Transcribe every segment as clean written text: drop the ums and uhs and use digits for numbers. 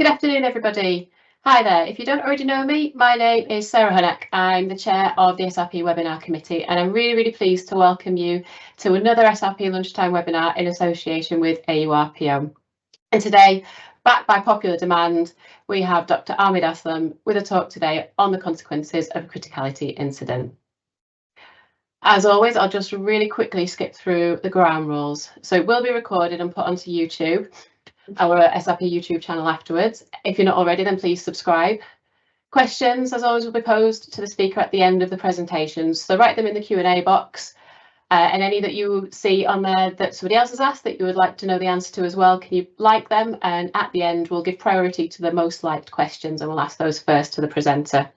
Good afternoon, everybody. Hi there. If you don't already know me, my name is Sarah Honack. I'm the chair of the SRP Webinar Committee, and I'm really pleased to welcome you to another SRP Lunchtime webinar in association with AURPO. And today, backed by popular demand, we have Dr. Ahmed Aslam with a talk today on the consequences of a criticality incident. As always, I'll just really quickly skip through the ground rules. So it will be recorded and put onto YouTube, our SRP YouTube channel afterwards. If you're not already, then please subscribe. Questions, as always, will be posed to the speaker at the end of the presentations. So write them in the Q&A box. And any that you see on there that somebody else has asked that you would like to know the answer to as well, can you like them? And at the end, we'll give priority to the most liked questions and we'll ask those first to the presenter.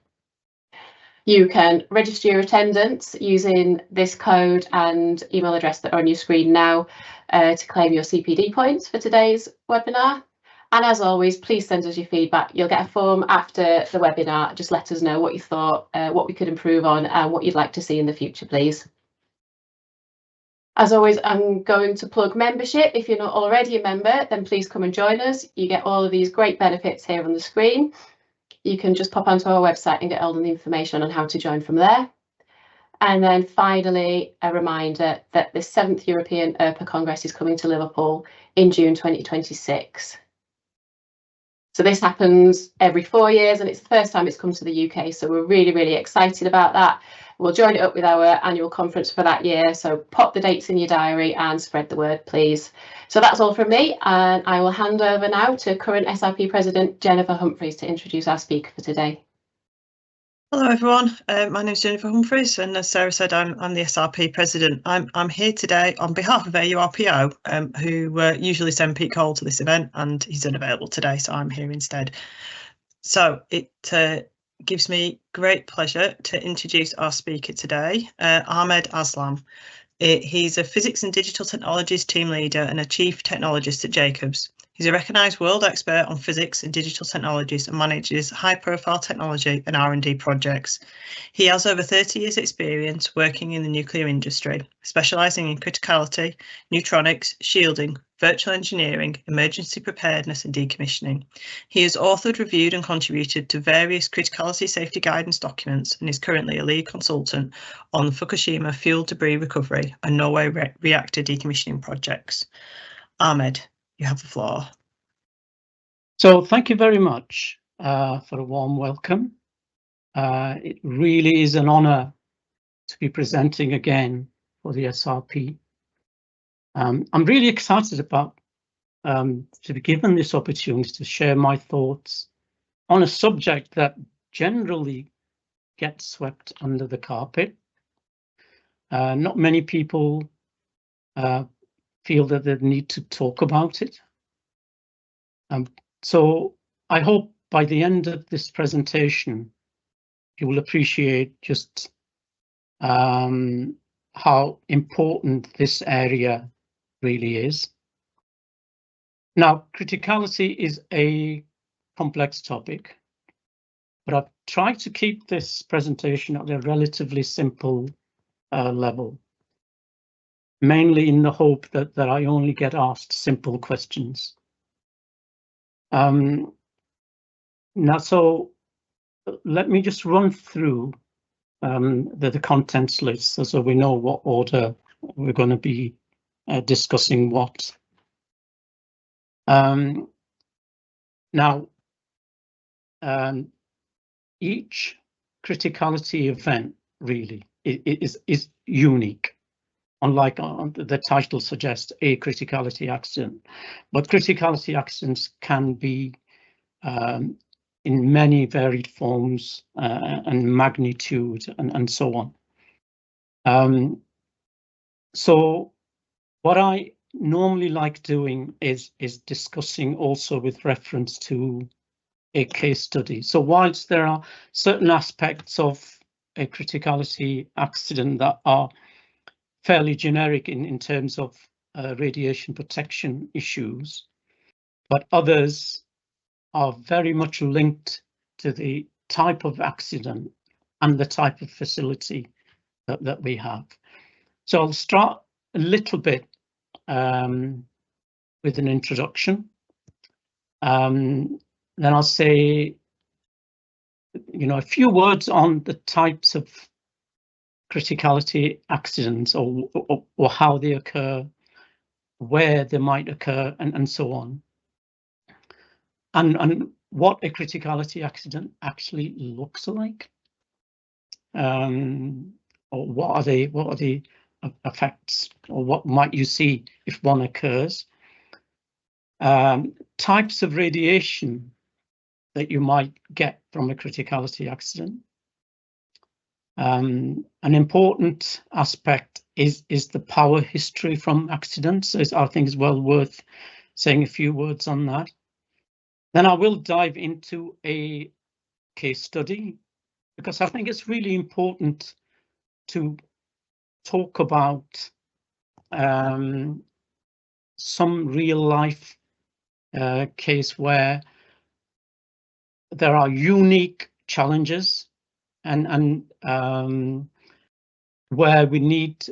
You can register your attendance using this code and email address that are on your screen now to claim your CPD points for today's webinar. And as always, please send us your feedback. You'll get a form after the webinar. Just let us know what you thought, what we could improve on and what you'd like to see in the future, please. As always, I'm going to plug membership. If you're not already a member, then please come and join us. You get all of these great benefits here on the screen. You can just pop onto our website and get all the information on how to join from there. And then finally, a reminder that the 7th European ERPA Congress is coming to Liverpool in June 2026. So this happens every 4 years and it's the first time it's come to the UK. So we're really excited about that. We'll join it up with our annual conference for that year. So pop the dates in your diary and spread the word, please. So that's all from me. And I will hand over now to current SRP President Jennifer Humphreys to introduce our speaker for today. Hello everyone, my name is Jennifer Humphreys and as Sarah said, I'm the SRP President. I'm here today on behalf of AURPO, who usually send Pete Cole to this event and he's unavailable today, so I'm here instead. So it gives me great pleasure to introduce our speaker today, Ahmed Aslam. He's a Physics and Digital Technologies team leader and a Chief Technologist at Jacobs. He's a recognised world expert on physics and digital technologies and manages high-profile technology and R&D projects. He has over 30 years' experience working in the nuclear industry, specialising in criticality, neutronics, shielding, virtual engineering, emergency preparedness and decommissioning. He has authored, reviewed and contributed to various criticality safety guidance documents and is currently a lead consultant on the Fukushima fuel debris recovery and Norway reactor decommissioning projects. Ahmed, you have the floor. So thank you very much for a warm welcome. It really is an honour to be presenting again for the SRP. I'm really excited about to be given this opportunity to share my thoughts on a subject that generally gets swept under the carpet. Not many people feel that they need to talk about it. So I hope by the end of this presentation, you will appreciate just how important this area really is. Now, criticality is a complex topic, but I've tried to keep this presentation at a relatively simple level, mainly in the hope that I only get asked simple questions. Now, so let me just run through the contents list so we know what order we're going to be discussing what. Now, each criticality event really is unique. Unlike the title suggests, a criticality accident, but criticality accidents can be in many varied forms and magnitude and so on. So what I normally like doing is discussing also with reference to a case study. So whilst there are certain aspects of a criticality accident that are fairly generic in terms of radiation protection issues, but others are very much linked to the type of accident and the type of facility that we have. So I'll start a little bit with an introduction. then I'll say, a few words on the types of criticality accidents, or how they occur, where they might occur, and so on, and what a criticality accident actually looks like, or what are the effects, or what might you see if one occurs. Types of radiation that you might get from a criticality accident. An important aspect is the power history from accidents. So I think it's well worth saying a few words on that. Then I will dive into a case study, because I think it's really important to talk about some real life case where there are unique challenges and where we need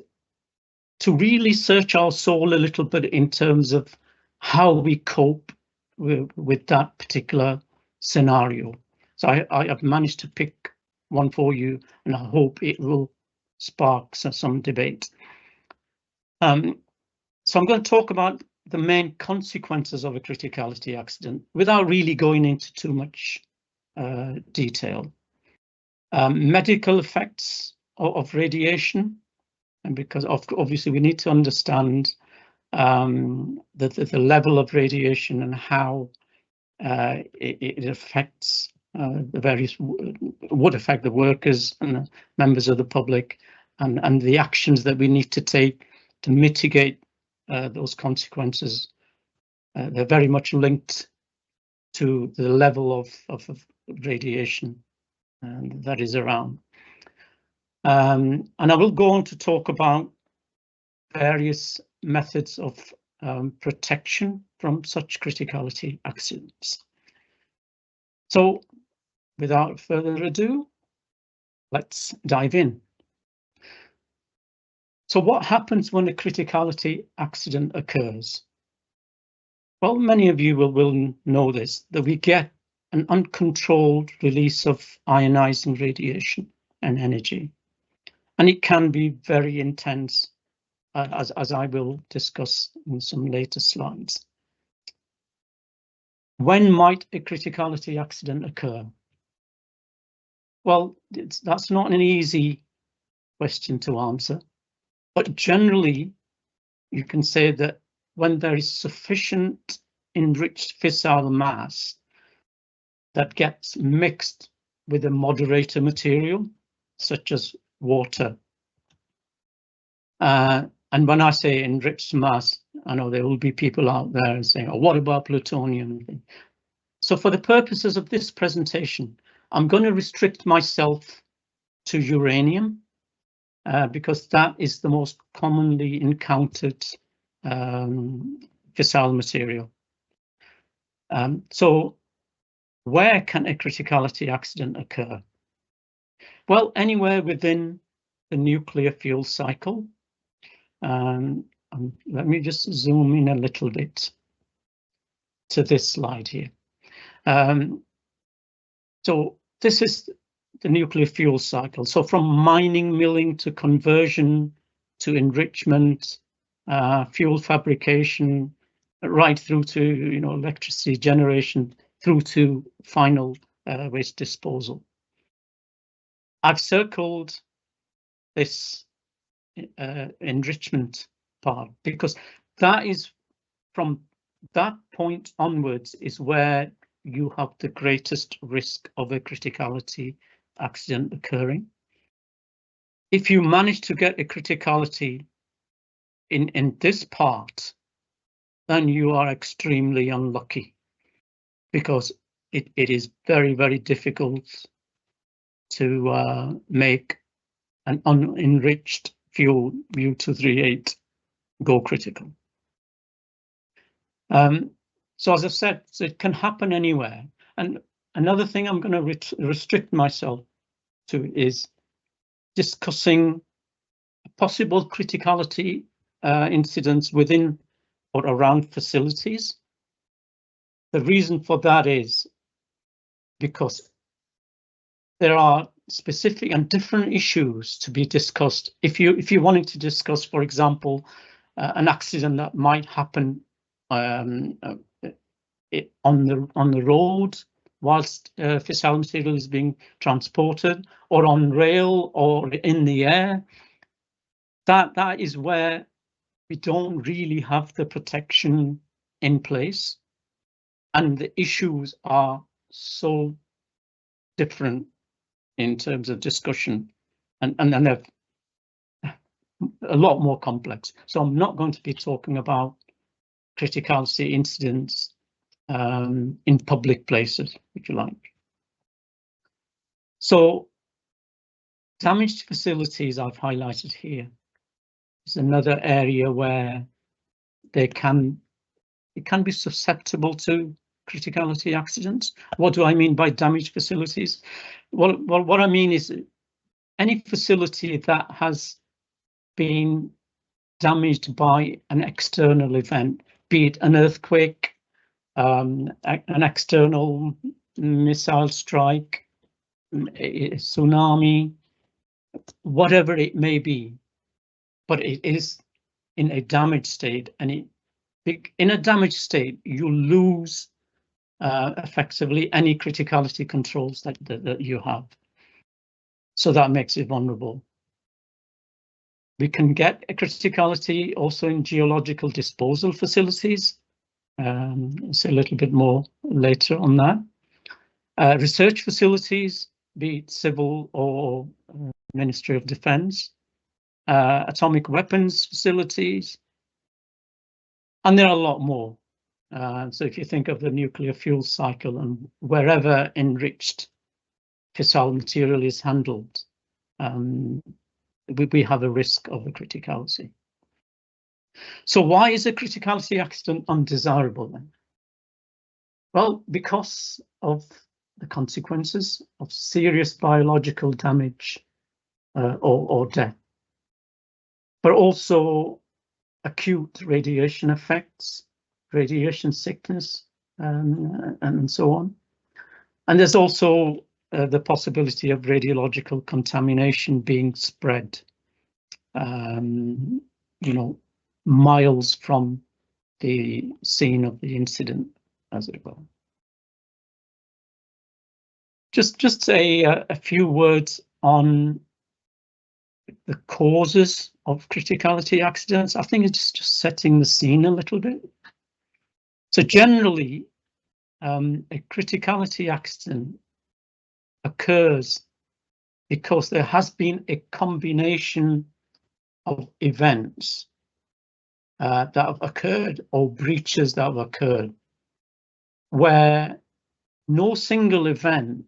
to really search our soul a little bit in terms of how we cope with that particular scenario. So I have managed to pick one for you, and I hope it will spark some debate. So I'm going to talk about the main consequences of a criticality accident without really going into too much detail. Medical effects of radiation, and because obviously we need to understand the level of radiation and how it affects would affect the workers and the members of the public, and the actions that we need to take to mitigate those consequences. They're very much linked to the level of radiation that is around. And I will go on to talk about various methods of protection from such criticality accidents. So without further ado, let's dive in. So what happens when a criticality accident occurs? Well, many of you will know this, that we get an uncontrolled release of ionizing radiation and energy, and it can be very intense, as I will discuss in some later slides. When might a criticality accident occur? Well, that's not an easy question to answer, but generally you can say that when there is sufficient enriched fissile mass that gets mixed with a moderator material, such as water. And when I say enriched mass, I know there will be people out there saying, oh, what about plutonium? So for the purposes of this presentation, I'm going to restrict myself to uranium, because that is the most commonly encountered fissile material. So where can a criticality accident occur? Well, anywhere within the nuclear fuel cycle. Let me just zoom in a little bit to this slide here. So this is the nuclear fuel cycle. So from mining, milling to conversion to enrichment, fuel fabrication, right through to electricity generation, through to final waste disposal. I've circled this enrichment part because that is, from that point onwards, is where you have the greatest risk of a criticality accident occurring. If you manage to get a criticality in this part, then you are extremely unlucky, because it is very, very difficult to make an unenriched fuel U-238 go critical. So as I said, so it can happen anywhere. And another thing I'm going to restrict myself to is discussing possible criticality incidents within or around facilities. The reason for that is because there are specific and different issues to be discussed. If you wanted to discuss, for example, an accident that might happen on the road whilst fissile material is being transported, or on rail, or in the air, that is where we don't really have the protection in place, and the issues are so different in terms of discussion, and they're a lot more complex. So I'm not going to be talking about criticality incidents in public places, if you like. So damaged facilities I've highlighted here is another area where it can be susceptible to criticality accidents. What do I mean by damaged facilities? Well, what I mean is any facility that has been damaged by an external event, be it an earthquake, an external missile strike, a tsunami, whatever it may be, but it is in a damaged state, and in a damaged state you lose effectively any criticality controls that you have. So that makes it vulnerable. We can get a criticality also in geological disposal facilities. I'll say a little bit more later on that. Research facilities, be it civil or Ministry of Defence, atomic weapons facilities, and there are a lot more. So if you think of the nuclear fuel cycle, and wherever enriched fissile material is handled, we have a risk of a criticality. So why is a criticality accident undesirable then? Well, because of the consequences of serious biological damage or death, but also acute radiation effects, radiation sickness, and so on. And there's also the possibility of radiological contamination being spread, miles from the scene of the incident, as it were. Just a few words on the causes of criticality accidents. I think it's just setting the scene a little bit. So generally, a criticality accident occurs because there has been a combination of events that have occurred, or breaches that have occurred, where no single event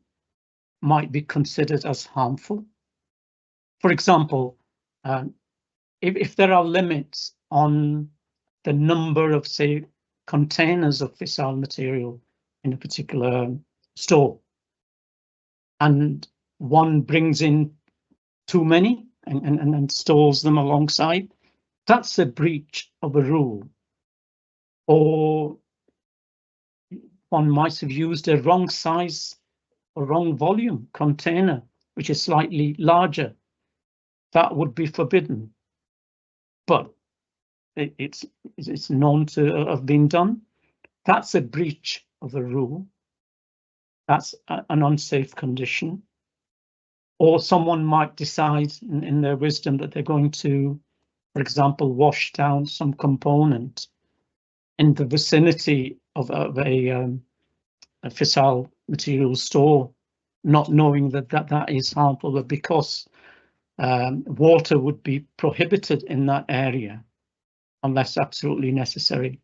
might be considered as harmful. For example, if there are limits on the number of, say, containers of fissile material in a particular store, and one brings in too many and stores them alongside, that's a breach of a rule. Or one might have used a wrong size or wrong volume container, which is slightly larger. That would be forbidden, but it's known to have been done. That's a breach of a rule. That's an unsafe condition. Or someone might decide in their wisdom that they're going to, for example, wash down some component in the vicinity of a fissile material store, not knowing that is harmful, but because water would be prohibited in that area unless absolutely necessary.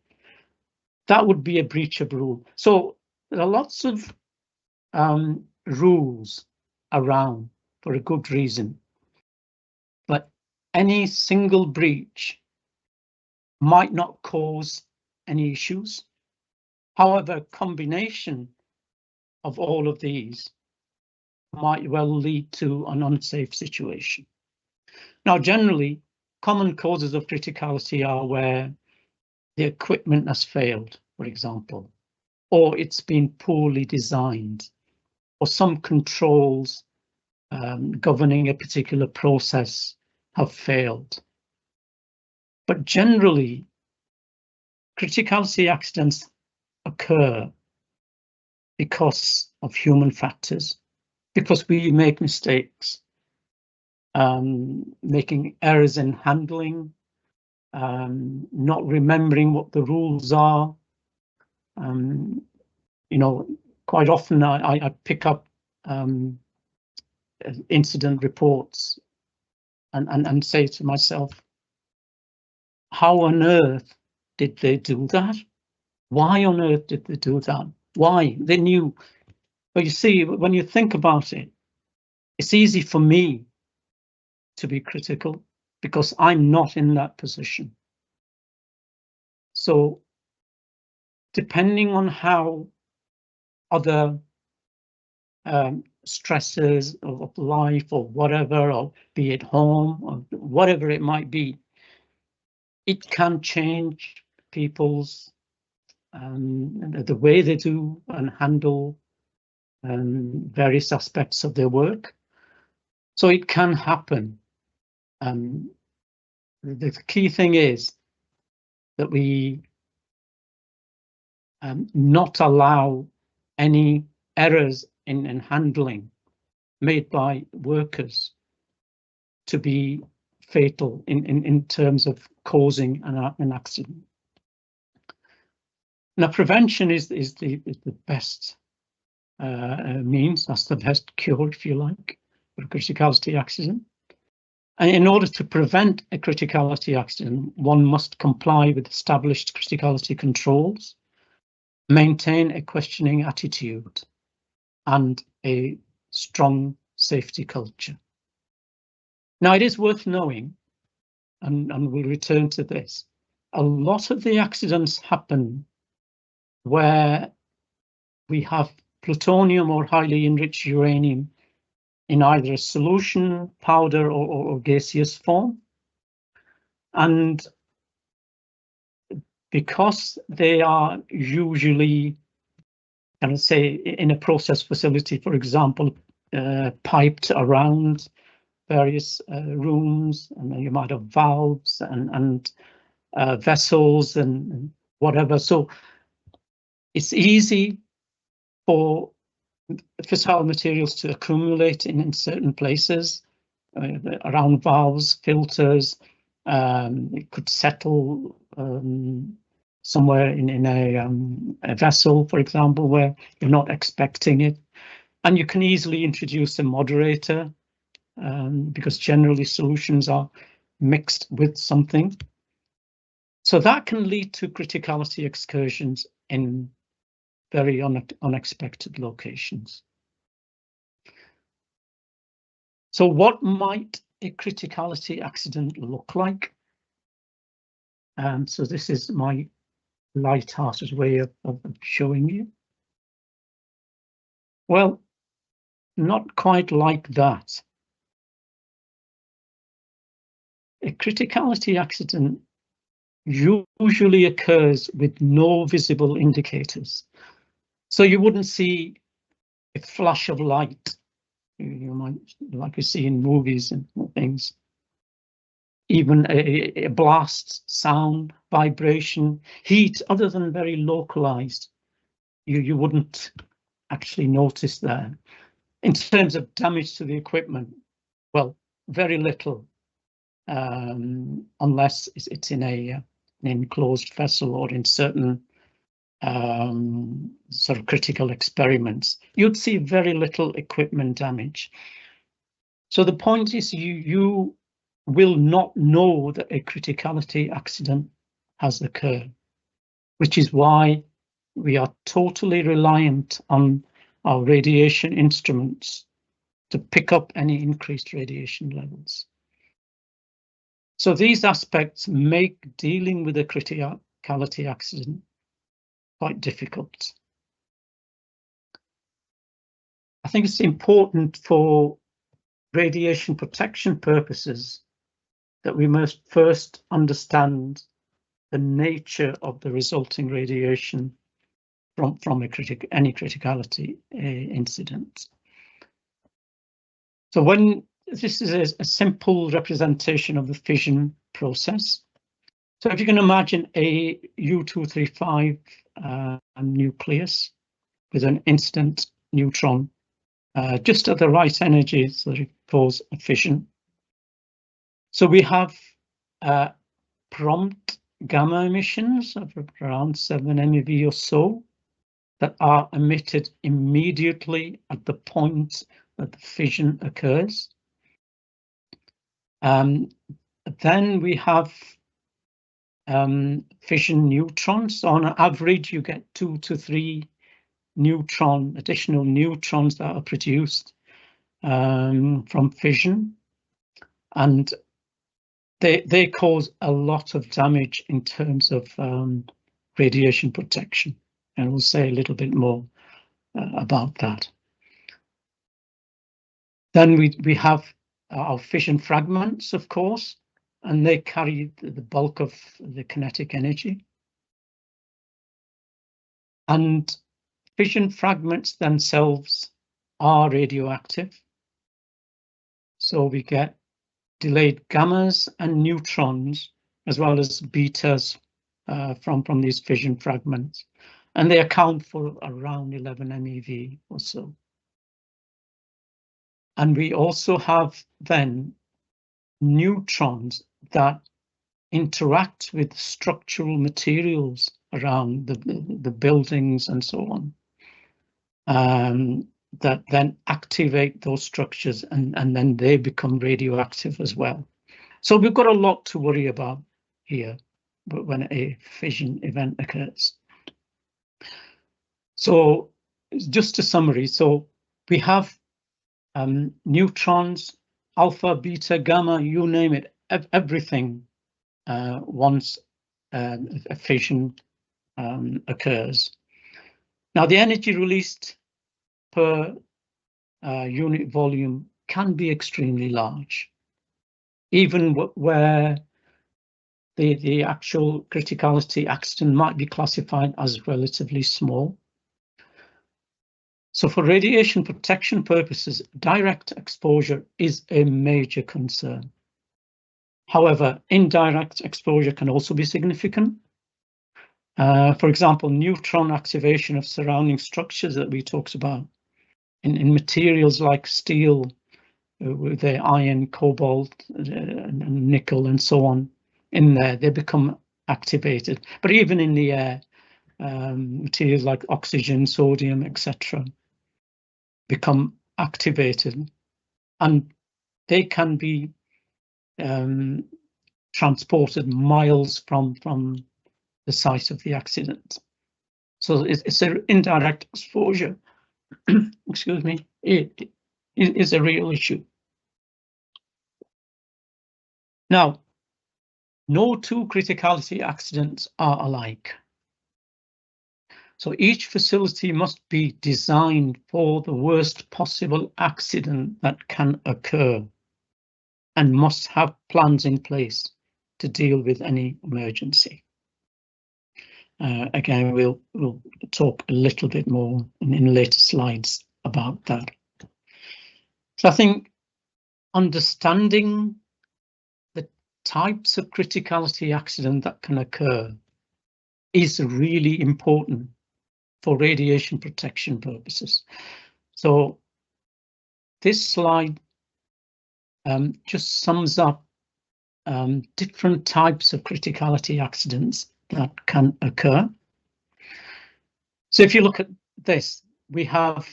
That would be a breach of rule. So there are lots of rules around for a good reason, but any single breach might not cause any issues. However, a combination of all of these might well lead to an unsafe situation. Now, generally, common causes of criticality are where the equipment has failed, for example, or it's been poorly designed, or some controls governing a particular process have failed. But generally, criticality accidents occur because of human factors, because we make mistakes, making errors in handling, not remembering what the rules are. You know, quite often I pick up incident reports and say to myself, how on earth did they do that? Why on earth did they do that? Why? They knew. But you see, when you think about it, it's easy for me to be critical because I'm not in that position. So depending on how other stresses of life or whatever, or be it home or whatever it might be, it can change people's the way they do and handle various aspects of their work. So it can happen. The key thing is that we not allow any errors in handling made by workers to be fatal in terms of causing an accident. Now, prevention is the best means. That's the best cure, if you like, for a criticality accident. And in order to prevent a criticality accident, one must comply with established criticality controls, maintain a questioning attitude, and a strong safety culture. Now, it is worth knowing, and we'll return to this, a lot of the accidents happen where we have plutonium or highly enriched uranium in either a solution, powder, or gaseous form. And because they are usually, can I say, in a process facility, for example, piped around various rooms, and then you might have valves and vessels and whatever. So it's easy for fissile materials to accumulate in certain places, around valves, filters. It could settle somewhere in a vessel, for example, where you're not expecting it. And you can easily introduce a moderator because generally solutions are mixed with something. So that can lead to criticality excursions in very unexpected locations. So what might a criticality accident look like? So this is my light-hearted way of showing you. Well, not quite like that. A criticality accident usually occurs with no visible indicators. So you wouldn't see a flash of light, you might, like you see in movies and things. Even a blast, sound, vibration, heat, other than very localized, you wouldn't actually notice there. In terms of damage to the equipment, well, very little, unless it's in an enclosed vessel or in certain sort of critical experiments. You'd see very little equipment damage. So the point is you will not know that a criticality accident has occurred, which is why we are totally reliant on our radiation instruments to pick up any increased radiation levels. So these aspects make dealing with a criticality accident quite difficult. I think it's important for radiation protection purposes that we must first understand the nature of the resulting radiation from any criticality incident. So when this is a simple representation of the fission process. So if you can imagine a U-235 nucleus with an incident neutron just at the right energy, so it causes a fission. So we have prompt gamma emissions of around 7 MeV or so that are emitted immediately at the point that the fission occurs. Then we have fission neutrons. So on average, you get 2 to 3 additional neutrons that are produced from fission, and they cause a lot of damage in terms of radiation protection, and we'll say a little bit more about that. Then we have our fission fragments, of course, and they carry the bulk of the kinetic energy. And fission fragments themselves are radioactive. So we get delayed gammas and neutrons, as well as betas from these fission fragments. And they account for around 11 MeV or so. And we also have then neutrons that interact with structural materials around the buildings and so on, that then activate those structures, and then they become radioactive as well. So we've got a lot to worry about here when a fission event occurs. So just a summary, so we have neutrons, alpha, beta, gamma, you name it, everything once a fission occurs. Now the energy released per unit volume can be extremely large, even where the actual criticality accident might be classified as relatively small. So for radiation protection purposes, direct exposure is a major concern. However, indirect exposure can also be significant. For example, neutron activation of surrounding structures that we talked about in materials like steel, with their iron, cobalt, and nickel, and so on in there, they become activated. But even in the air, materials like oxygen, sodium, etc., become activated, and they can be transported miles from the site of the accident. So it's an indirect exposure. Excuse me, it is a real issue. Now, no two criticality accidents are alike. So each facility must be designed for the worst possible accident that can occur, and must have plans in place to deal with any emergency. Again, we'll talk a little bit more in later slides about that. So I think understanding the types of criticality accident that can occur is really important for radiation protection purposes. So this slide just sums up different types of criticality accidents that can occur. So if you look at this, we have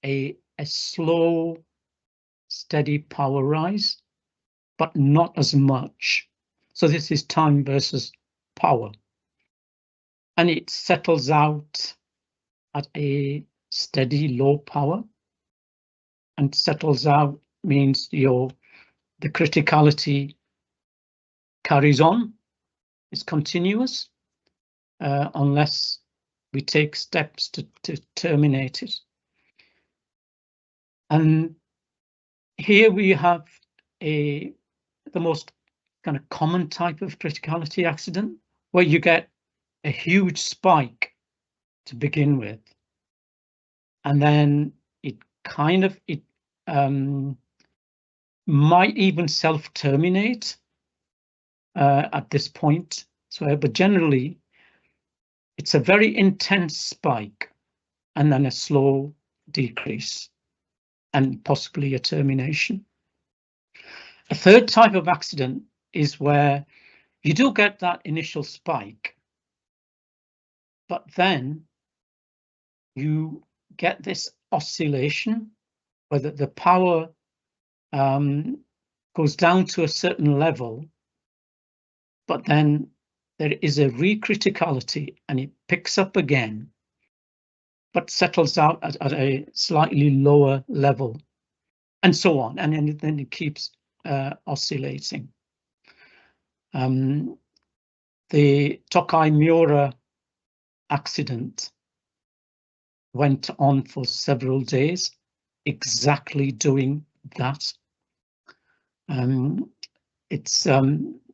a slow, steady power rise, but not as much. So this is time versus power. And it settles out at a steady low power. And settles out means the criticality carries on, is continuous, unless we take steps to terminate it. And here we have the most kind of common type of criticality accident, where you get a huge spike to begin with, and then it might even self-terminate at this point. So, but generally, it's a very intense spike and then a slow decrease and possibly a termination. A third type of accident is where you do get that initial spike, but then you get this oscillation where the power goes down to a certain level, but then there is a recriticality and it picks up again, but settles out at a slightly lower level, and so on, and then it keeps oscillating. The Tokai Miura accident went on for several days, exactly doing that. It's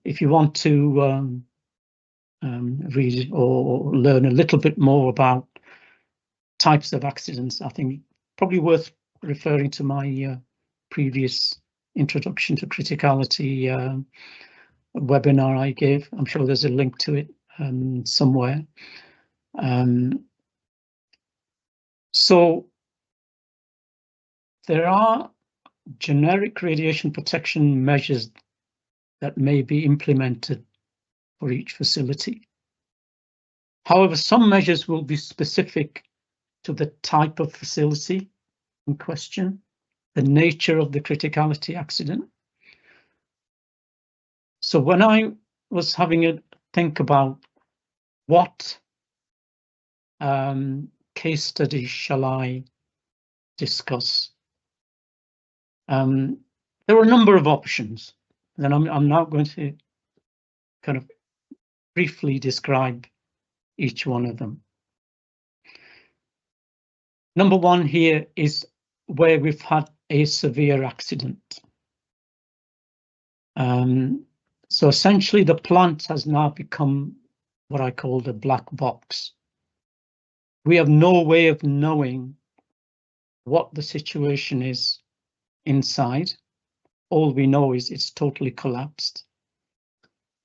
if you want to read or learn a little bit more about types of accidents, I think probably worth referring to my previous introduction to criticality webinar I gave. I'm sure there's a link to it somewhere. So there are generic radiation protection measures that may be implemented for each facility. However, some measures will be specific to the type of facility in question, the nature of the criticality accident. So when I was having a think about what case studies shall I discuss, there were a number of options, and I'm now going to kind of briefly describe each one of them. Number one here is where we've had a severe accident. So essentially the plant has now become what I call the black box. We have no way of knowing what the situation is inside. All we know is it's totally collapsed.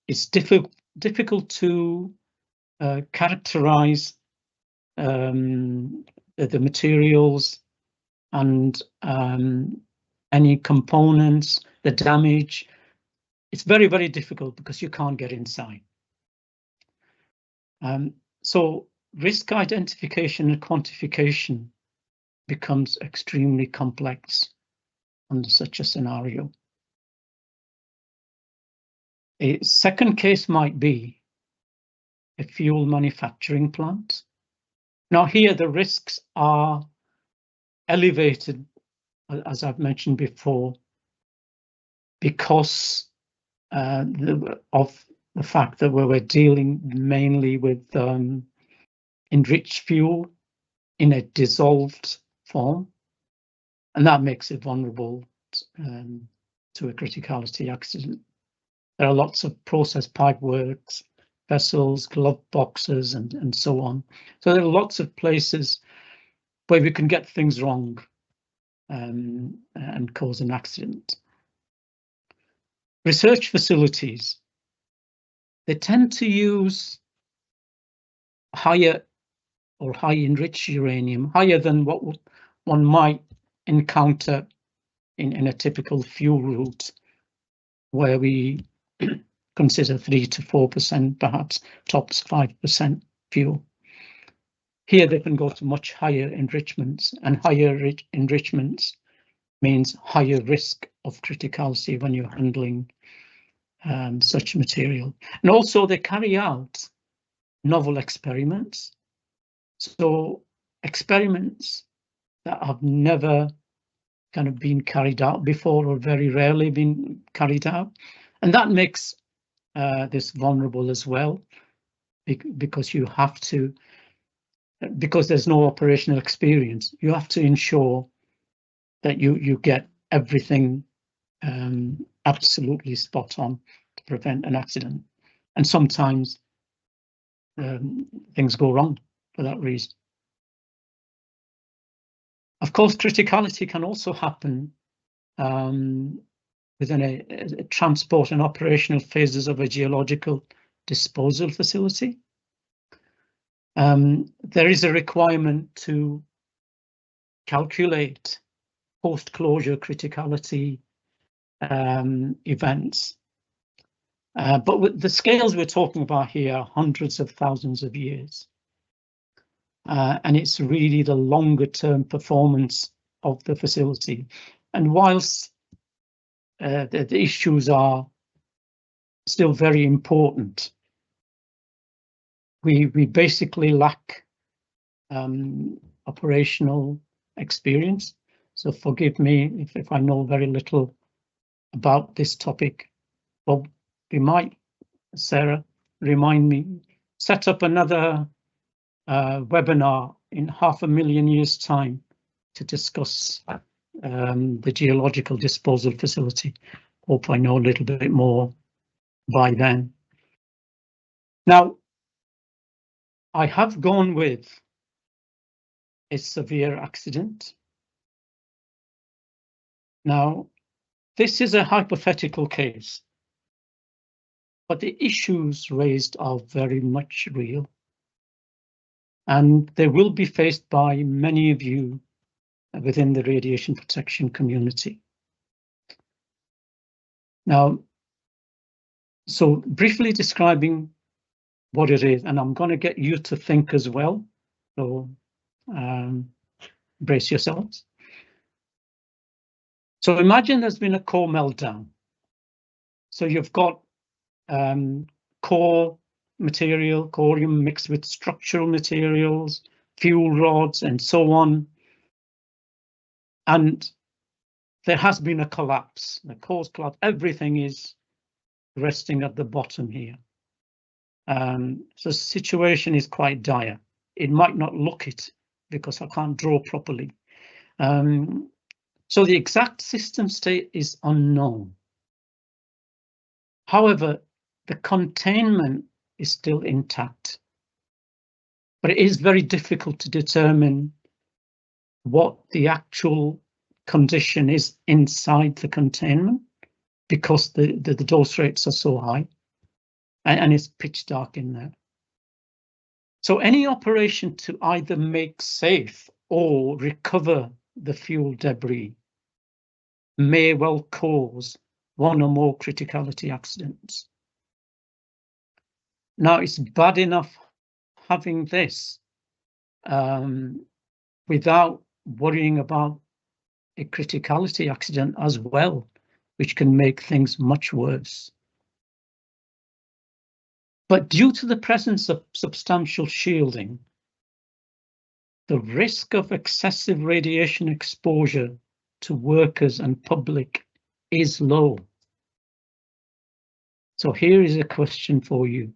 It's difficult to characterize the materials and any components, the damage. It's very, very difficult because you can't get inside. So risk identification and quantification becomes extremely complex under such a scenario. A second case might be a fuel manufacturing plant. Now here the risks are elevated, as I've mentioned before, because of the fact that we're dealing mainly with enriched fuel in a dissolved form, and that makes it vulnerable to a criticality accident. There are lots of process pipe works, vessels, glove boxes, and so on. So there are lots of places where we can get things wrong and cause an accident. Research facilities, they tend to use higher or high enriched uranium, higher than what one might encounter in a typical fuel route, where we consider 3 to 4%, perhaps tops 5% fuel. Here they can go to much higher enrichments, and higher enrichments means higher risk of criticality when you're handling such material. And also they carry out novel experiments. So experiments that have never kind of been carried out before, or very rarely been carried out. And that makes this vulnerable as well, because you have to, because there's no operational experience, you have to ensure that you get everything absolutely spot on to prevent an accident. And sometimes things go wrong, for that reason. Of course, criticality can also happen within a transport and operational phases of a geological disposal facility. There is a requirement to calculate post-closure criticality events. But with the scales we're talking about here are hundreds of thousands of years. And it's really the longer term performance of the facility. And whilst the issues are still very important, we basically lack operational experience. So forgive me if I know very little about this topic. Well, we might, Sarah, remind me, set up another webinar in 500,000 years' time to discuss the geological disposal facility. Hope I know a little bit more by then. Now, I have gone with a severe accident. Now, this is a hypothetical case, but the issues raised are very much real, and they will be faced by many of you within the radiation protection community. Now, so briefly describing what it is, and I'm going to get you to think as well, so brace yourselves. So imagine there's been a core meltdown. So you've got core material, corium mixed with structural materials, fuel rods, and so on. And there has been a collapse, the core's collapse. Everything is resting at the bottom here. So the situation is quite dire. It might not look it because I can't draw properly. So the exact system state is unknown. However, the containment is still intact, but it is very difficult to determine what the actual condition is inside the containment because the dose rates are so high and it's pitch dark in there. So any operation to either make safe or recover the fuel debris may well cause one or more criticality accidents. Now, it's bad enough having this without worrying about a criticality accident as well, which can make things much worse. But due to the presence of substantial shielding, the risk of excessive radiation exposure to workers and public is low. So here is a question for you.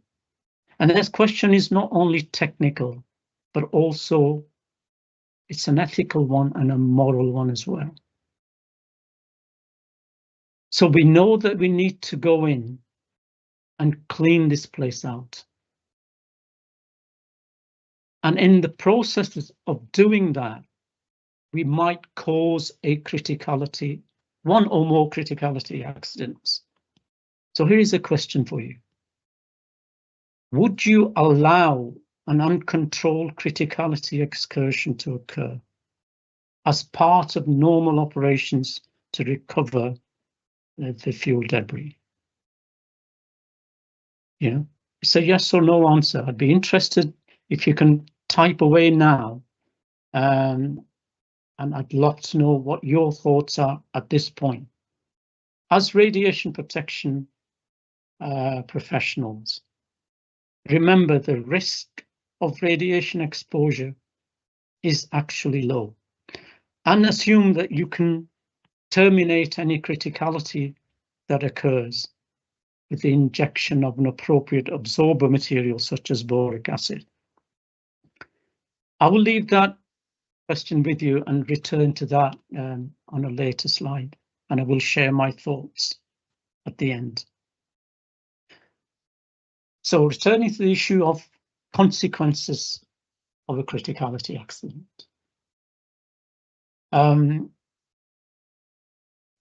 And this question is not only technical, but also it's an ethical one and a moral one as well. So we know that we need to go in and clean this place out. And in the process of doing that, we might cause a criticality, one or more criticality accidents. So here is a question for you. Would you allow an uncontrolled criticality excursion to occur as part of normal operations to recover the fuel debris? Yeah, it's a yes or no answer. I'd be interested if you can type away now, and I'd love to know what your thoughts are at this point. As radiation protection professionals, remember the risk of radiation exposure is actually low, and assume that you can terminate any criticality that occurs with the injection of an appropriate absorber material such as boric acid. I will leave that question with you and return to that on a later slide, and I will share my thoughts at the end. So returning to the issue of consequences of a criticality accident.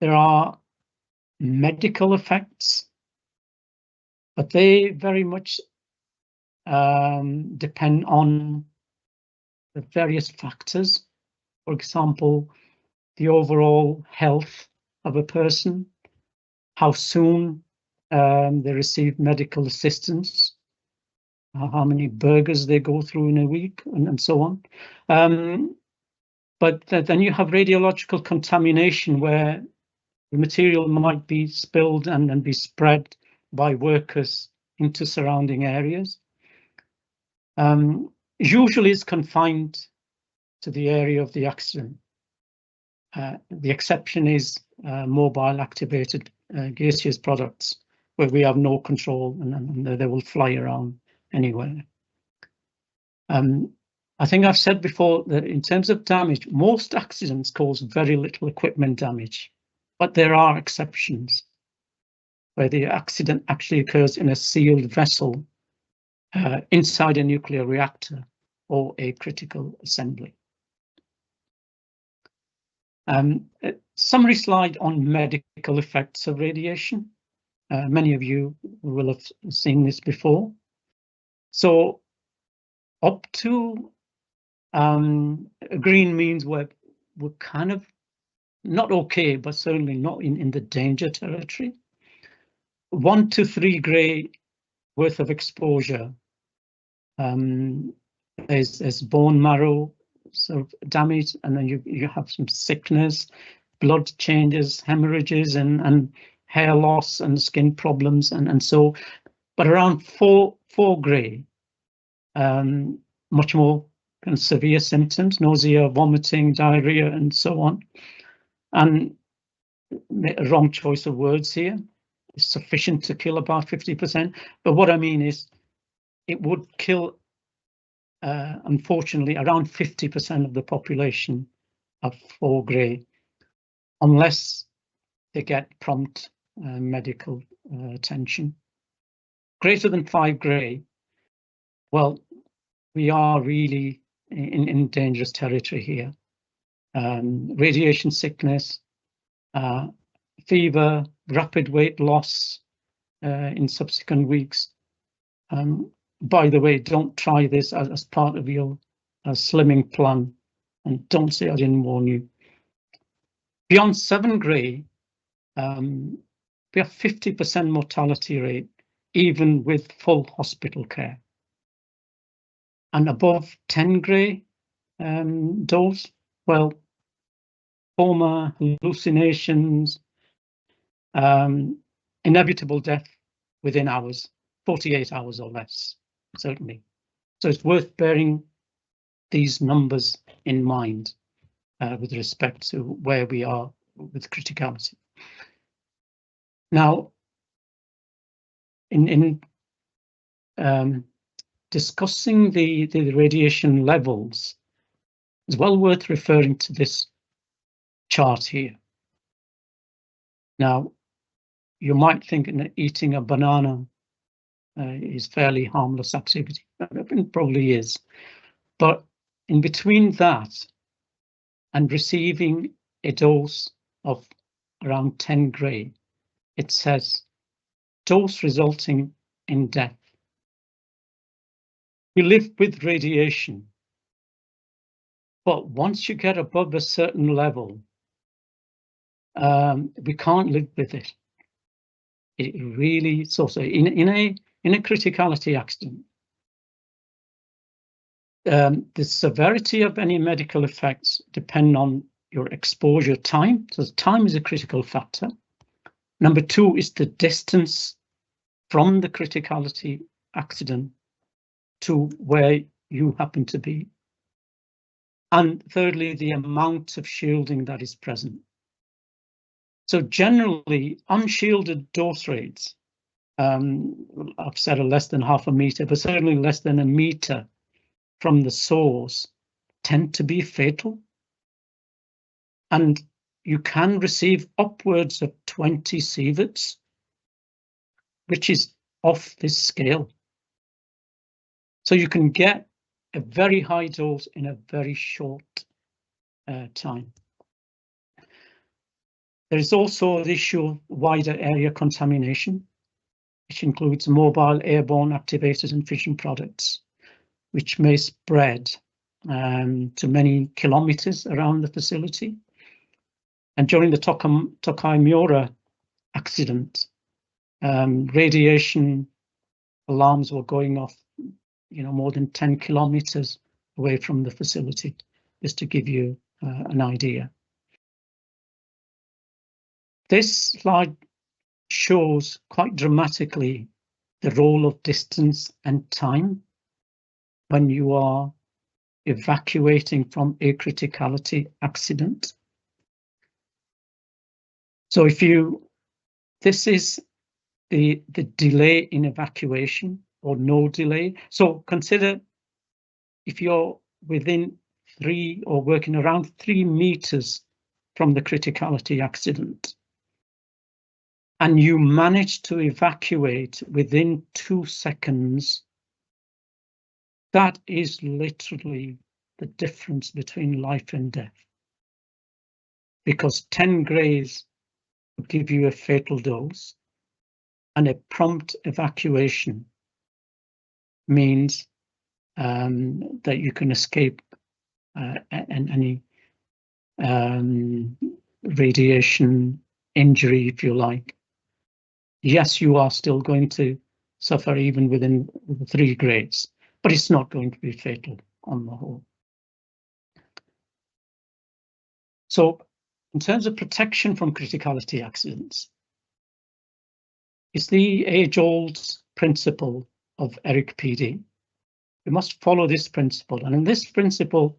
There are medical effects, but they very much depend on the various factors. For example, the overall health of a person, how soon they receive medical assistance, how many burgers they go through in a week, and so on. But then you have radiological contamination, where the material might be spilled and be spread by workers into surrounding areas. Usually it's confined to the area of the accident. The exception is mobile activated gaseous products, where we have no control and they will fly around anywhere. I think I've said before that in terms of damage, most accidents cause very little equipment damage, but there are exceptions where the accident actually occurs in a sealed vessel inside a nuclear reactor or a critical assembly. A summary slide on medical effects of radiation. Many of you will have seen this before. So up to green means we're kind of not okay, but certainly not in the danger territory. 1 to 3 grey worth of exposure. There's bone marrow sort of damage, and then you have some sickness, blood changes, hemorrhages, and hair loss and skin problems, and so. But around 4 grey, much more kind of severe symptoms: nausea, vomiting, diarrhea, and so on. And a wrong choice of words here. It's sufficient to kill about 50%. But what I mean is, it would kill, unfortunately, around 50% of the population of 4 grey, unless they get prompt medical attention. Greater than 5 grey, well, we are really in dangerous territory here. Radiation sickness, fever, rapid weight loss in subsequent weeks. By the way, don't try this as part of your slimming plan, and don't say I didn't warn you. Beyond 7 grey, we have 50% mortality rate, even with full hospital care. And above 10 grey dose, well, coma, hallucinations, inevitable death within hours, 48 hours or less, certainly. So it's worth bearing these numbers in mind with respect to where we are with criticality. Now, in discussing the radiation levels, it's well worth referring to this chart here. Now, you might think that eating a banana is fairly harmless activity. It probably is. But in between that and receiving a dose of around 10 grey, it says dose resulting in death. We live with radiation, but once you get above a certain level, we can't live with it. It really, so in a criticality accident, the severity of any medical effects depend on your exposure time. So time is a critical factor. Number 2 is the distance from the criticality accident to where you happen to be. And thirdly, the amount of shielding that is present. So generally, unshielded dose rates, I've said less than half a meter, but certainly less than a meter from the source, tend to be fatal. And you can receive upwards of 20 sieverts, which is off this scale. So you can get a very high dose in a very short time. There is also the issue of wider area contamination, which includes mobile airborne activators and fission products, which may spread to many kilometers around the facility. And during the Tokai Miura accident, radiation alarms were going off, more than 10 kilometers away from the facility, just to give you an idea. This slide shows quite dramatically the role of distance and time when you are evacuating from a criticality accident. So this is the delay in evacuation or no delay. So consider if you're within 3 or working around 3 meters from the criticality accident, and you manage to evacuate within 2 seconds, that is literally the difference between life and death. Because 10 grays will give you a fatal dose, and a prompt evacuation means that you can escape any radiation injury, if you like. Yes, you are still going to suffer even within 3 grades, but it's not going to be fatal on the whole. So in terms of protection from criticality accidents, it's the age-old principle of ERIC PD. We must follow this principle, and in this principle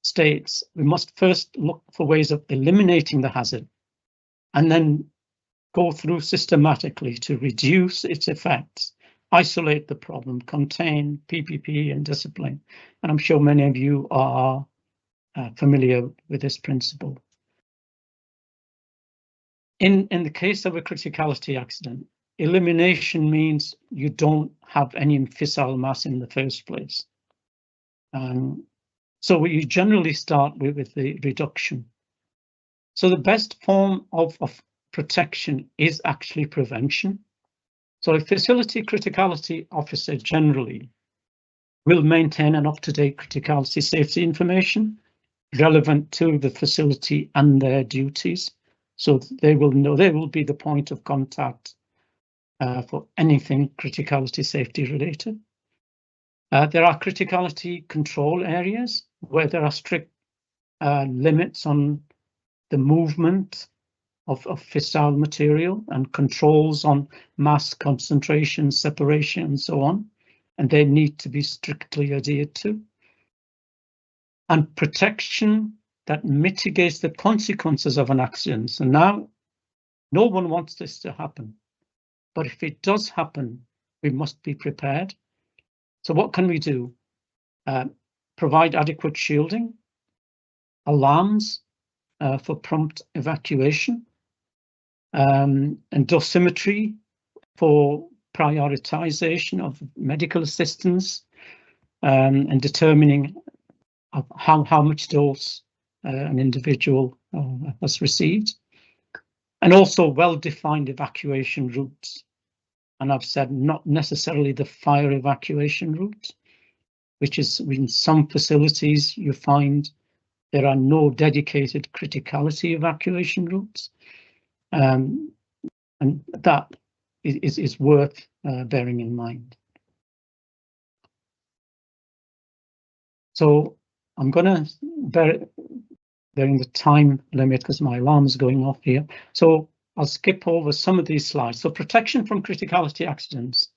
states we must first look for ways of eliminating the hazard and then go through systematically to reduce its effects, isolate the problem, contain PPP and discipline. And I'm sure many of you are familiar with this principle. In the case of a criticality accident, elimination means you don't have any fissile mass in the first place. So you generally start with the reduction. So the best form of protection is actually prevention. So a facility criticality officer generally will maintain an up-to-date criticality safety information relevant to the facility and their duties. So they will know, they will be the point of contact for anything criticality safety related. There are criticality control areas where there are strict limits on the movement of fissile material and controls on mass concentration, separation, and so on, and they need to be strictly adhered to. And protection that mitigates the consequences of an accident. So now, no one wants this to happen, but if it does happen, we must be prepared. So what can we do? Provide adequate shielding, alarms for prompt evacuation, and dosimetry for prioritization of medical assistance, and determining how much dose an individual has received, and also well-defined evacuation routes. And I've said not necessarily the fire evacuation route, which is in some facilities you find there are no dedicated criticality evacuation routes. And that is worth bearing in mind. So I'm going to bearing the time limit because my alarm is going off here. So I'll skip over some of these slides. So protection from criticality accidents.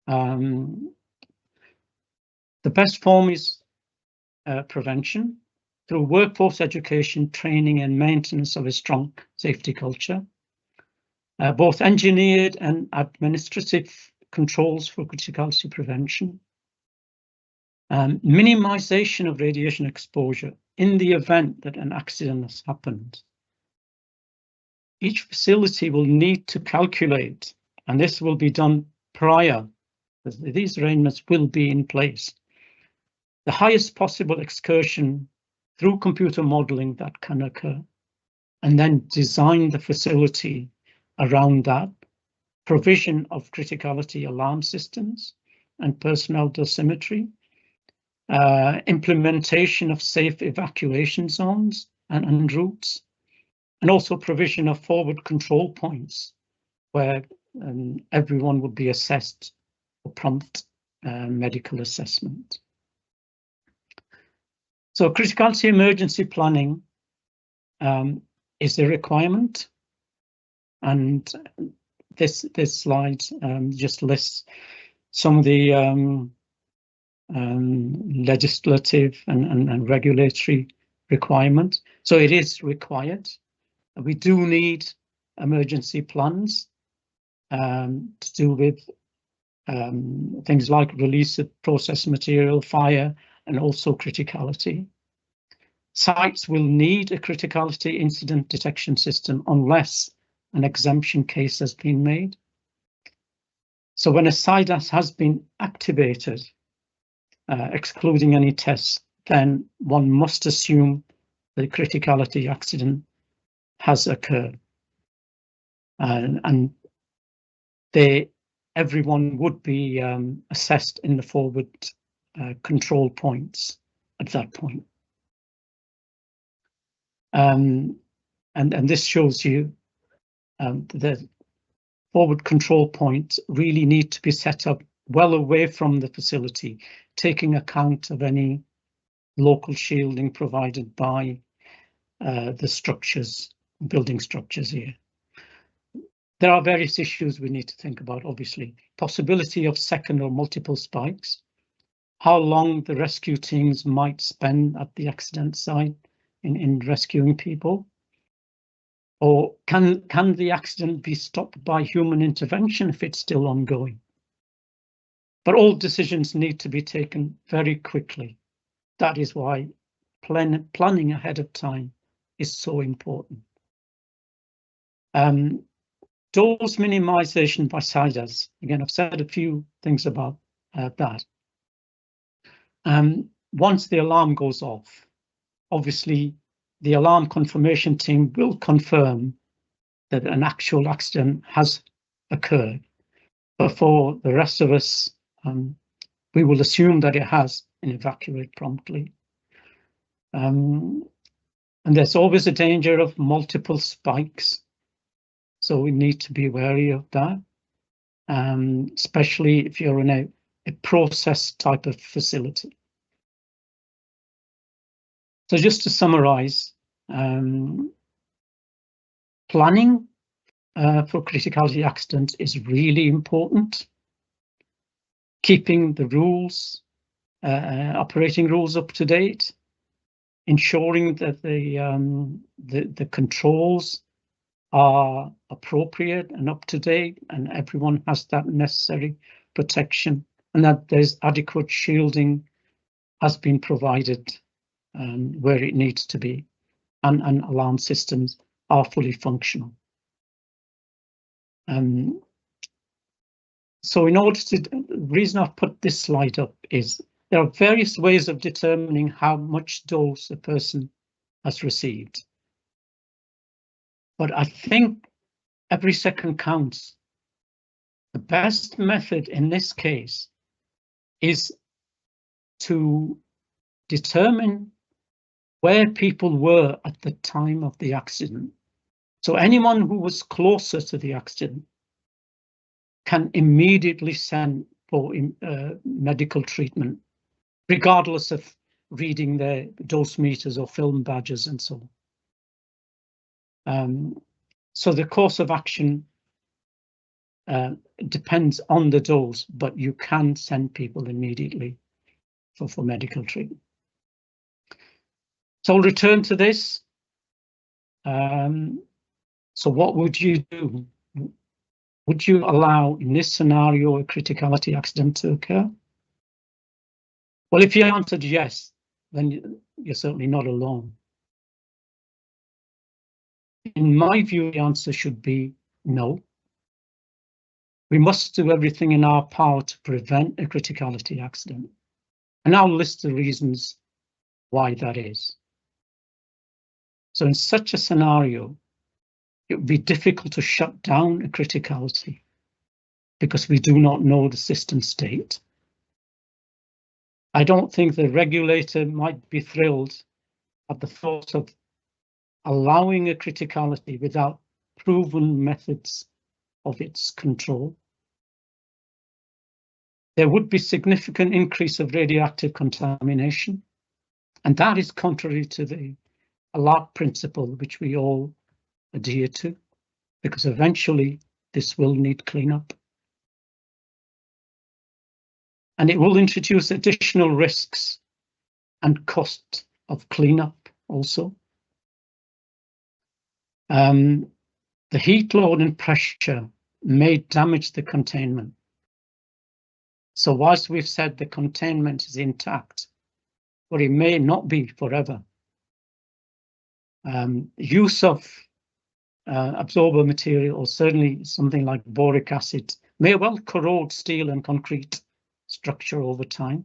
The best form is prevention through workforce education, training and maintenance of a strong safety culture. Both engineered and administrative controls for criticality prevention. Minimization of radiation exposure in the event that an accident has happened. Each facility will need to calculate, and this will be done prior These arrangements will be in place. The highest possible excursion through computer modeling that can occur, and then design the facility around that, provision of criticality alarm systems and personnel dosimetry, implementation of safe evacuation zones and routes, and also provision of forward control points where everyone would be assessed for prompt medical assessment. So criticality emergency planning is a requirement, and this slide just lists some of the legislative and regulatory requirements. So it is required. We do need emergency plans to do with things like release of processed material, fire, and also criticality. Sites will need a criticality incident detection system unless an exemption case has been made. So when a site has been activated, excluding any tests, then one must assume the criticality accident has occurred. And everyone would be assessed in the forward control points at that point. And this shows you the forward control points really need to be set up well away from the facility, taking account of any local shielding provided by the structures, building structures here. There are various issues we need to think about, obviously. Possibility of second or multiple spikes, how long the rescue teams might spend at the accident site in rescuing people, or can the accident be stopped by human intervention if it's still ongoing? But all decisions need to be taken very quickly. That is why planning ahead of time is so important. Dose minimization by CIDAS. Again, I've said a few things about that. Once the alarm goes off, obviously the alarm confirmation team will confirm that an actual accident has occurred. But for the rest of us, we will assume that it has and evacuate promptly. And there's always a danger of multiple spikes, so we need to be wary of that, especially if you're in a process type of facility. So just to summarize, planning for criticality accidents is really important. Keeping the rules, operating rules up to date, ensuring that the controls are appropriate and up to date, and everyone has that necessary protection, and that there's adequate shielding has been provided where it needs to be, and alarm systems are fully functional. So in order to, the reason I've put this slide up is there are various ways of determining how much dose a person has received. But I think every second counts. The best method in this case is to determine where people were at the time of the accident. So anyone who was closer to the accident can immediately send for medical treatment, regardless of reading their dose meters or film badges and so on. So the course of action depends on the dose, but you can send people immediately for medical treatment. So I'll return to this. So what would you do? Would you allow, in this scenario, a criticality accident to occur? Well, if you answered yes, then you're certainly not alone. In my view, the answer should be no. We must do everything in our power to prevent a criticality accident. And I'll list the reasons why that is. So in such a scenario, it would be difficult to shut down a criticality because we do not know the system state. I don't think the regulator might be thrilled at the thought of allowing a criticality without proven methods of its control. There would be significant increase of radioactive contamination, and that is contrary to the alert principle which we all adhere to, because eventually this will need cleanup. And it will introduce additional risks and cost of cleanup also. The heat load and pressure may damage the containment. So whilst we've said the containment is intact, but it may not be forever. Use of absorber material, or certainly something like boric acid, may well corrode steel and concrete structure over time.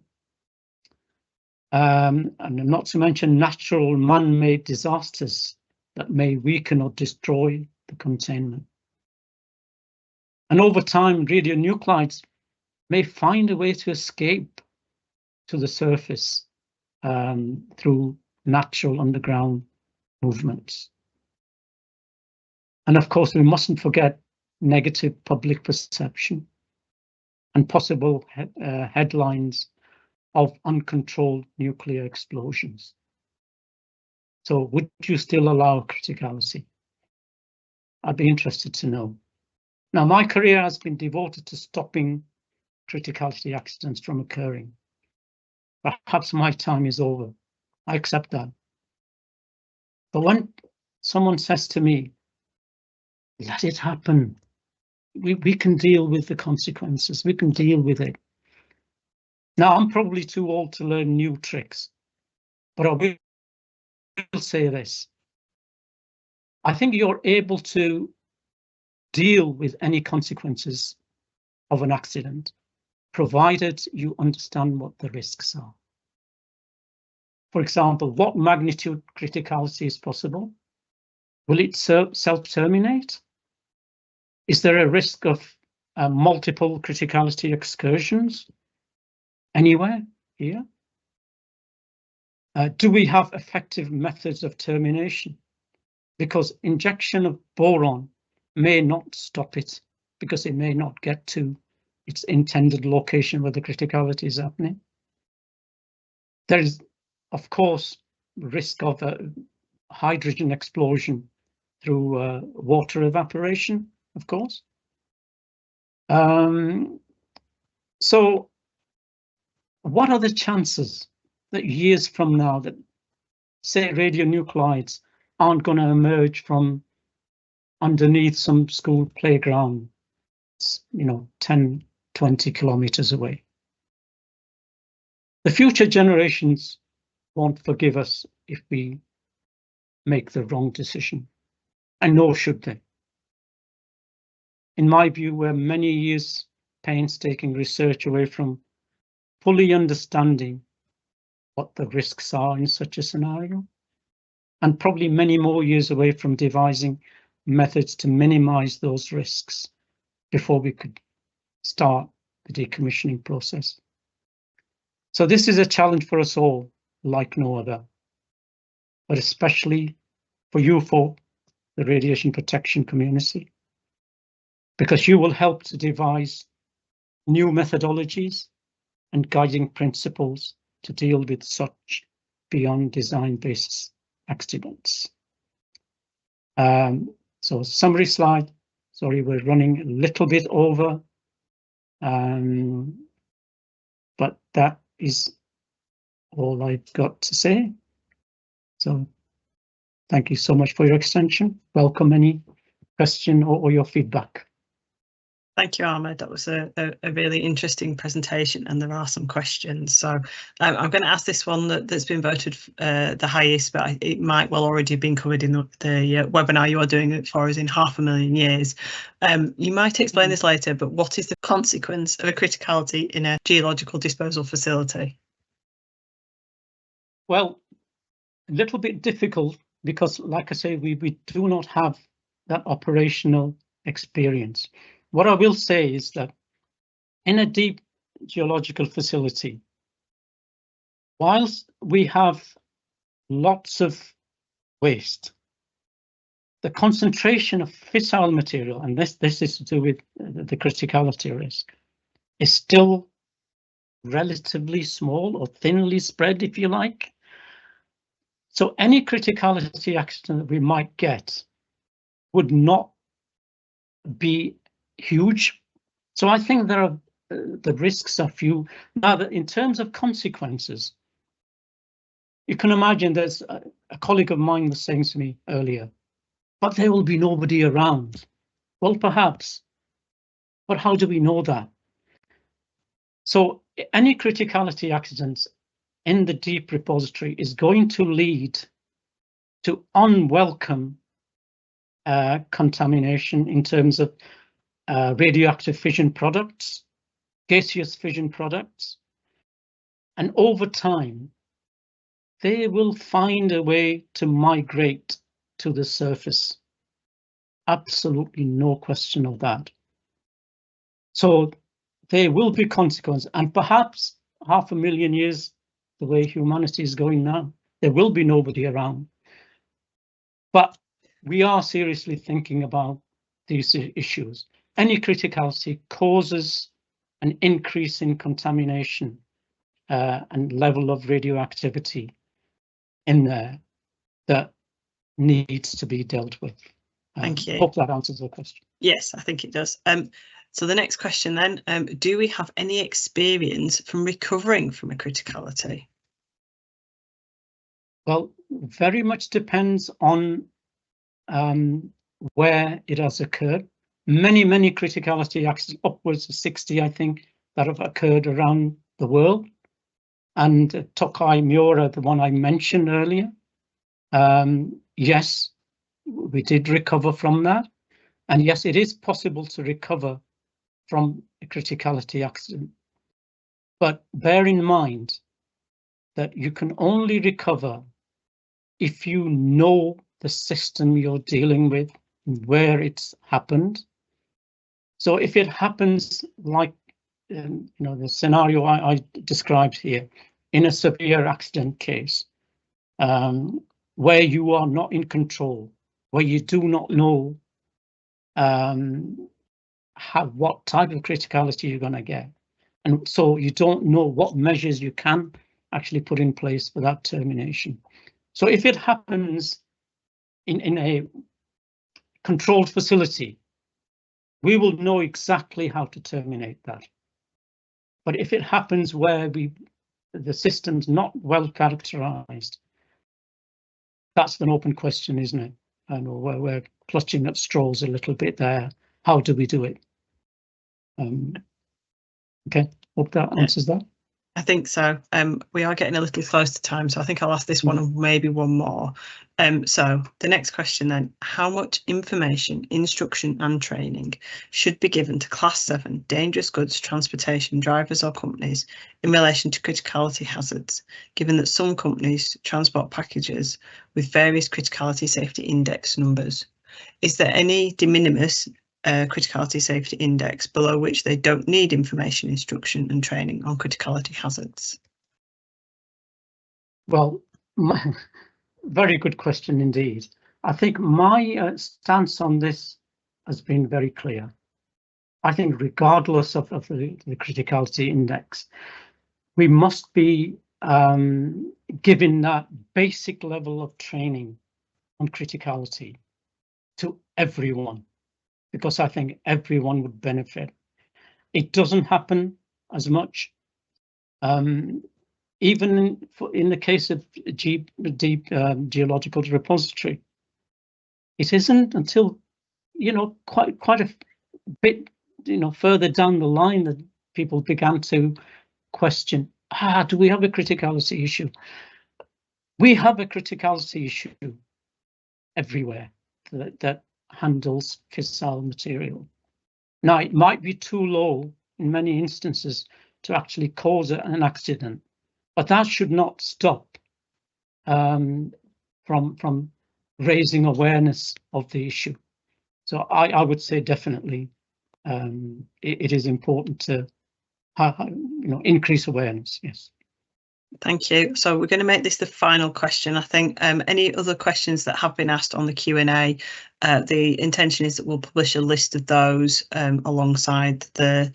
And not to mention natural man-made disasters that may weaken or destroy the containment. And over time, radionuclides may find a way to escape to the surface through natural underground movements. And of course, we mustn't forget negative public perception and possible headlines of uncontrolled nuclear explosions. So would you still allow criticality? I'd be interested to know. Now, my career has been devoted to stopping criticality accidents from occurring. Perhaps my time is over. I accept that. But when someone says to me, let it happen, we can deal with the consequences, we can deal with it. Now, I'm probably too old to learn new tricks, but I will say this. I think you're able to deal with any consequences of an accident, provided you understand what the risks are. For example, what magnitude criticality is possible? Will it self-terminate? Is there a risk of multiple criticality excursions anywhere here? Do we have effective methods of termination? Because injection of boron may not stop it, because it may not get to its intended location where the criticality is happening. There is, of course, risk of a hydrogen explosion through water evaporation, of course. So what are the chances that years from now that, say, radionuclides aren't going to emerge from underneath some school playground, 10, 20 kilometers away? The future generations won't forgive us if we make the wrong decision, and nor should they. In my view, we're many years painstaking research away from fully understanding what the risks are in such a scenario, and probably many more years away from devising methods to minimize those risks before we could start the decommissioning process. So this is a challenge for us all, like no other, but especially for you folk, the radiation protection community, because you will help to devise new methodologies and guiding principles to deal with such beyond design basis accidents. So summary slide. Sorry, we're running a little bit over, but that is all I've got to say. So thank you so much for your extension. Welcome any question or your feedback. Thank you, Ahmed. That was a really interesting presentation, and there are some questions. So I'm going to ask this one that's been voted the highest, but it might well already have been covered in the webinar you are doing it for us in 500,000 years. You might explain this later, but what is the consequence of a criticality in a geological disposal facility? Well, a little bit difficult because, like I say, we do not have that operational experience. What I will say is that in a deep geological facility, whilst we have lots of waste, the concentration of fissile material, and this is to do with the criticality risk, is still relatively small or thinly spread, if you like. So any criticality accident that we might get would not be huge. So I think there are the risks are few. Now, that in terms of consequences, you can imagine there's a colleague of mine was saying to me earlier, but there will be nobody around. Well, perhaps, but how do we know that? So any criticality accidents in the deep repository is going to lead to unwelcome contamination in terms of radioactive fission products, gaseous fission products, and over time, they will find a way to migrate to the surface. Absolutely no question of that. So there will be consequences, and perhaps 500,000 years, the way humanity is going now, there will be nobody around. But we are seriously thinking about these issues. Any criticality causes an increase in contamination and level of radioactivity in there that needs to be dealt with. Thank you. Hope that answers the question. Yes, I think it does. So the next question then, do we have any experience from recovering from a criticality? Well, very much depends on where it has occurred. Many criticality accidents, upwards of 60, I think, that have occurred around the world. And Tokai Miura, the one I mentioned earlier, yes, we did recover from that. And yes, it is possible to recover from a criticality accident. But bear in mind that you can only recover if you know the system you're dealing with, where it's happened. So if it happens like the scenario I described here, in a severe accident case, where you are not in control, where you do not know what type of criticality you're going to get, and so you don't know what measures you can actually put in place for that termination. So if it happens in a controlled facility, we will know exactly how to terminate that. But if it happens where the system's not well characterized, that's an open question, isn't it? And we're clutching at straws a little bit there. How do we do it? Okay, hope that answers that. I think so. We are getting a little close to time, so I think I'll ask this one and maybe one more. So the next question then, how much information, instruction and training should be given to Class 7 dangerous goods transportation drivers or companies in relation to criticality hazards, given that some companies transport packages with various criticality safety index numbers? Is there any de minimis criticality safety index below which they don't need information, instruction and training on criticality hazards? Well, very good question indeed. I think my stance on this has been very clear. I think regardless of the criticality index, we must be giving that basic level of training on criticality to everyone, because I think everyone would benefit. It doesn't happen as much. Even in the case of deep geological repository, it isn't until quite a bit further down the line that people began to question, do we have a criticality issue? We have a criticality issue everywhere that handles fissile material. Now, it might be too low in many instances to actually cause an accident, but that should not stop from raising awareness of the issue. So I would say definitely it is important to increase awareness. Yes. Thank you. So we're going to make this the final question. I think any other questions that have been asked on the Q&A, the intention is that we'll publish a list of those alongside the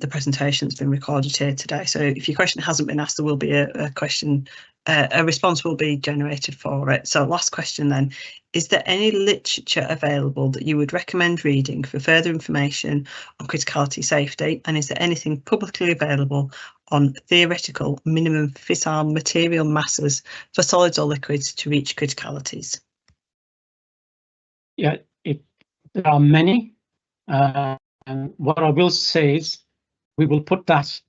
presentation that's been recorded here today. So if your question hasn't been asked, there will be a response will be generated for it. So last question then, is there any literature available that you would recommend reading for further information on criticality safety? And is there anything publicly available on theoretical minimum fissile material masses for solids or liquids to reach criticalities? Yeah, there are many. And what I will say is we will put that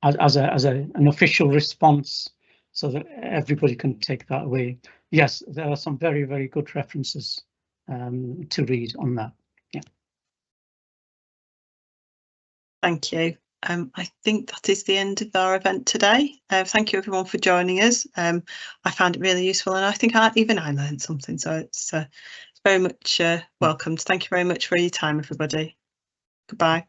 as an official response so that everybody can take that away. Yes, there are some very, very good references to read on that. Yeah. Thank you. I think that is the end of our event today. Thank you everyone for joining us. I found it really useful, and I think I learned something, so it's very much welcomed. Thank you very much for your time, everybody. Goodbye.